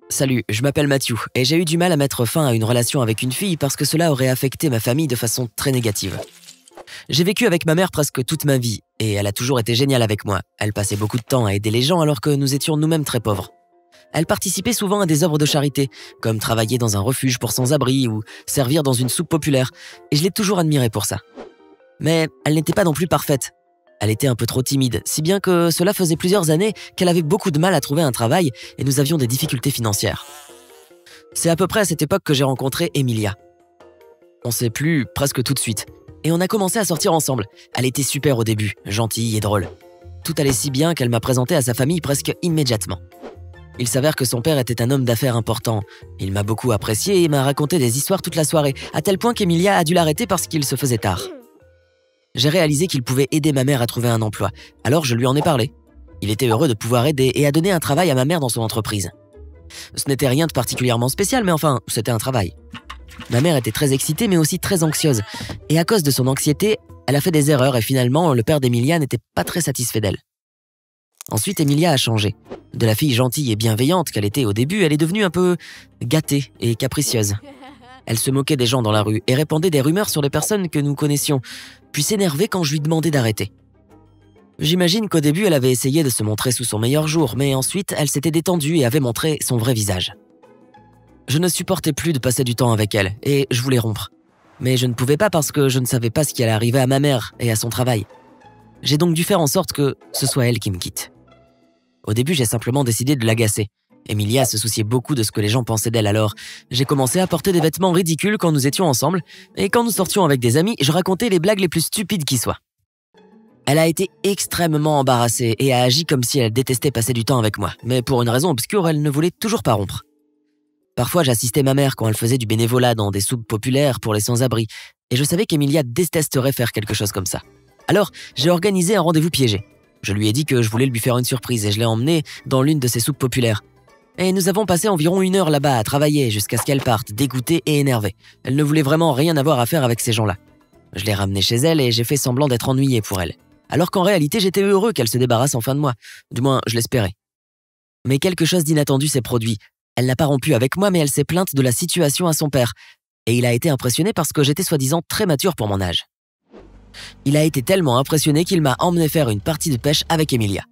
Salut, je m'appelle Mathieu et j'ai eu du mal à mettre fin à une relation avec une fille parce que cela aurait affecté ma famille de façon très négative. J'ai vécu avec ma mère presque toute ma vie et elle a toujours été géniale avec moi. Elle passait beaucoup de temps à aider les gens alors que nous étions nous-mêmes très pauvres. Elle participait souvent à des œuvres de charité, comme travailler dans un refuge pour sans-abri ou servir dans une soupe populaire, et je l'ai toujours admirée pour ça. Mais elle n'était pas non plus parfaite. Elle était un peu trop timide, si bien que cela faisait plusieurs années qu'elle avait beaucoup de mal à trouver un travail et nous avions des difficultés financières. C'est à peu près à cette époque que j'ai rencontré Emilia. On s'est plu presque tout de suite, et on a commencé à sortir ensemble. Elle était super au début, gentille et drôle. Tout allait si bien qu'elle m'a présenté à sa famille presque immédiatement. Il s'avère que son père était un homme d'affaires important. Il m'a beaucoup apprécié et m'a raconté des histoires toute la soirée, à tel point qu'Emilia a dû l'arrêter parce qu'il se faisait tard. J'ai réalisé qu'il pouvait aider ma mère à trouver un emploi, alors je lui en ai parlé. Il était heureux de pouvoir aider et a donné un travail à ma mère dans son entreprise. Ce n'était rien de particulièrement spécial, mais enfin, c'était un travail. Ma mère était très excitée mais aussi très anxieuse, et à cause de son anxiété, elle a fait des erreurs et finalement, le père d'Emilia n'était pas très satisfait d'elle. Ensuite, Emilia a changé. De la fille gentille et bienveillante qu'elle était au début, elle est devenue un peu gâtée et capricieuse. Elle se moquait des gens dans la rue et répandait des rumeurs sur les personnes que nous connaissions, puis s'énervait quand je lui demandais d'arrêter. J'imagine qu'au début, elle avait essayé de se montrer sous son meilleur jour, mais ensuite, elle s'était détendue et avait montré son vrai visage. Je ne supportais plus de passer du temps avec elle, et je voulais rompre. Mais je ne pouvais pas parce que je ne savais pas ce qui allait arriver à ma mère et à son travail. J'ai donc dû faire en sorte que ce soit elle qui me quitte. Au début, j'ai simplement décidé de l'agacer. Emilia se souciait beaucoup de ce que les gens pensaient d'elle, alors j'ai commencé à porter des vêtements ridicules quand nous étions ensemble, et quand nous sortions avec des amis, je racontais les blagues les plus stupides qui soient. Elle a été extrêmement embarrassée et a agi comme si elle détestait passer du temps avec moi, mais pour une raison obscure, elle ne voulait toujours pas rompre. Parfois, j'assistais ma mère quand elle faisait du bénévolat dans des soupes populaires pour les sans-abri, et je savais qu'Emilia détesterait faire quelque chose comme ça. Alors, j'ai organisé un rendez-vous piégé. Je lui ai dit que je voulais lui faire une surprise et je l'ai emmenée dans l'une de ces soupes populaires. Et nous avons passé environ 1 heure là-bas à travailler jusqu'à ce qu'elle parte, dégoûtée et énervée. Elle ne voulait vraiment rien avoir à faire avec ces gens-là. Je l'ai ramenée chez elle et j'ai fait semblant d'être ennuyé pour elle. Alors qu'en réalité, j'étais heureux qu'elle se débarrasse enfin de moi. Du moins, je l'espérais. Mais quelque chose d'inattendu s'est produit. Elle n'a pas rompu avec moi, mais elle s'est plainte de la situation à son père. Et il a été impressionné parce que j'étais soi-disant très mature pour mon âge. Il a été tellement impressionné qu'il m'a emmené faire une partie de pêche avec Emilia.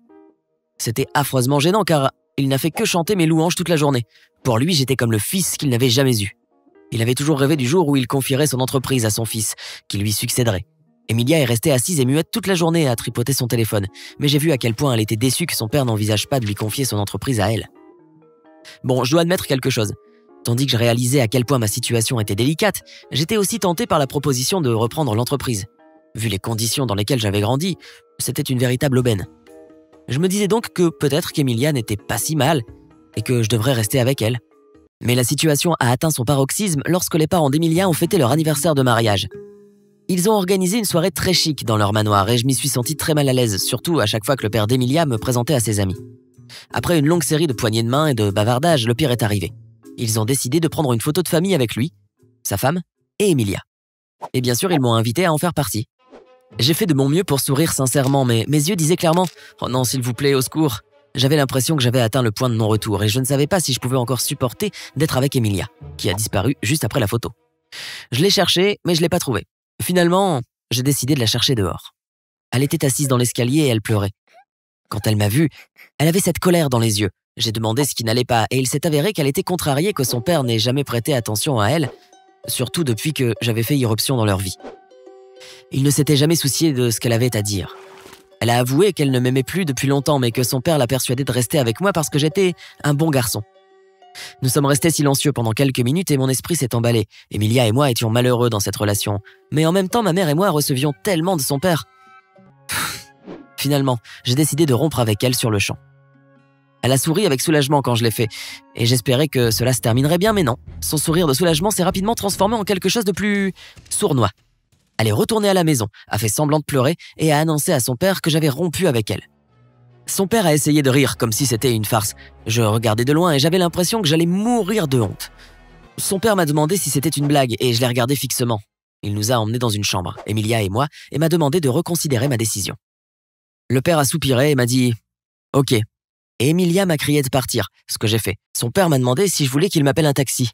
C'était affreusement gênant car il n'a fait que chanter mes louanges toute la journée. Pour lui, j'étais comme le fils qu'il n'avait jamais eu. Il avait toujours rêvé du jour où il confierait son entreprise à son fils, qui lui succéderait. Emilia est restée assise et muette toute la journée à tripoter son téléphone, mais j'ai vu à quel point elle était déçue que son père n'envisage pas de lui confier son entreprise à elle. Bon, je dois admettre quelque chose. Tandis que je réalisais à quel point ma situation était délicate, j'étais aussi tenté par la proposition de reprendre l'entreprise. Vu les conditions dans lesquelles j'avais grandi, c'était une véritable aubaine. Je me disais donc que peut-être qu'Emilia n'était pas si mal et que je devrais rester avec elle. Mais la situation a atteint son paroxysme lorsque les parents d'Emilia ont fêté leur anniversaire de mariage. Ils ont organisé une soirée très chic dans leur manoir et je m'y suis senti très mal à l'aise, surtout à chaque fois que le père d'Emilia me présentait à ses amis. Après une longue série de poignées de main et de bavardages, le pire est arrivé. Ils ont décidé de prendre une photo de famille avec lui, sa femme et Emilia. Et bien sûr, ils m'ont invité à en faire partie. J'ai fait de mon mieux pour sourire sincèrement, mais mes yeux disaient clairement « Oh non, s'il vous plaît, au secours !» J'avais l'impression que j'avais atteint le point de non-retour et je ne savais pas si je pouvais encore supporter d'être avec Emilia, qui a disparu juste après la photo. Je l'ai cherchée, mais je ne l'ai pas trouvée. Finalement, j'ai décidé de la chercher dehors. Elle était assise dans l'escalier et elle pleurait. Quand elle m'a vu, elle avait cette colère dans les yeux. J'ai demandé ce qui n'allait pas et il s'est avéré qu'elle était contrariée que son père n'ait jamais prêté attention à elle, surtout depuis que j'avais fait irruption dans leur vie. Il ne s'était jamais soucié de ce qu'elle avait à dire. Elle a avoué qu'elle ne m'aimait plus depuis longtemps, mais que son père l'a persuadée de rester avec moi parce que j'étais un bon garçon. Nous sommes restés silencieux pendant quelques minutes et mon esprit s'est emballé. Emilia et moi étions malheureux dans cette relation. Mais en même temps, ma mère et moi recevions tellement de son père. Finalement, j'ai décidé de rompre avec elle sur le champ. Elle a souri avec soulagement quand je l'ai fait, et j'espérais que cela se terminerait bien, mais non. Son sourire de soulagement s'est rapidement transformé en quelque chose de plus sournois. Elle est retournée à la maison, a fait semblant de pleurer et a annoncé à son père que j'avais rompu avec elle. Son père a essayé de rire comme si c'était une farce. Je regardais de loin et j'avais l'impression que j'allais mourir de honte. Son père m'a demandé si c'était une blague et je l'ai regardé fixement. Il nous a emmenés dans une chambre, Emilia et moi, et m'a demandé de reconsidérer ma décision. Le père a soupiré et m'a dit « Ok ». et Emilia m'a crié de partir, ce que j'ai fait. Son père m'a demandé si je voulais qu'il m'appelle un taxi.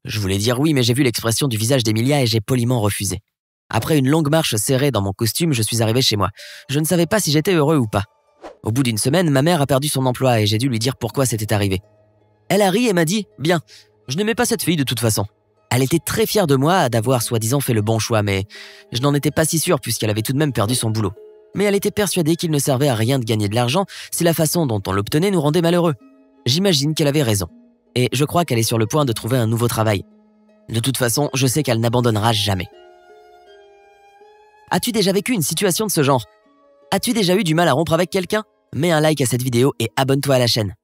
Je voulais dire oui, mais j'ai vu l'expression du visage d'Emilia et j'ai poliment refusé. Après une longue marche serrée dans mon costume, je suis arrivé chez moi. Je ne savais pas si j'étais heureux ou pas. Au bout d'une semaine, ma mère a perdu son emploi et j'ai dû lui dire pourquoi c'était arrivé. Elle a ri et m'a dit « Bien, je n'aimais pas cette fille de toute façon ». Elle était très fière de moi d'avoir soi-disant fait le bon choix, mais je n'en étais pas si sûr puisqu'elle avait tout de même perdu son boulot. Mais elle était persuadée qu'il ne servait à rien de gagner de l'argent si la façon dont on l'obtenait nous rendait malheureux. J'imagine qu'elle avait raison. Et je crois qu'elle est sur le point de trouver un nouveau travail. De toute façon, je sais qu'elle n'abandonnera jamais. As-tu déjà vécu une situation de ce genre? As-tu déjà eu du mal à rompre avec quelqu'un? Mets un like à cette vidéo et abonne-toi à la chaîne.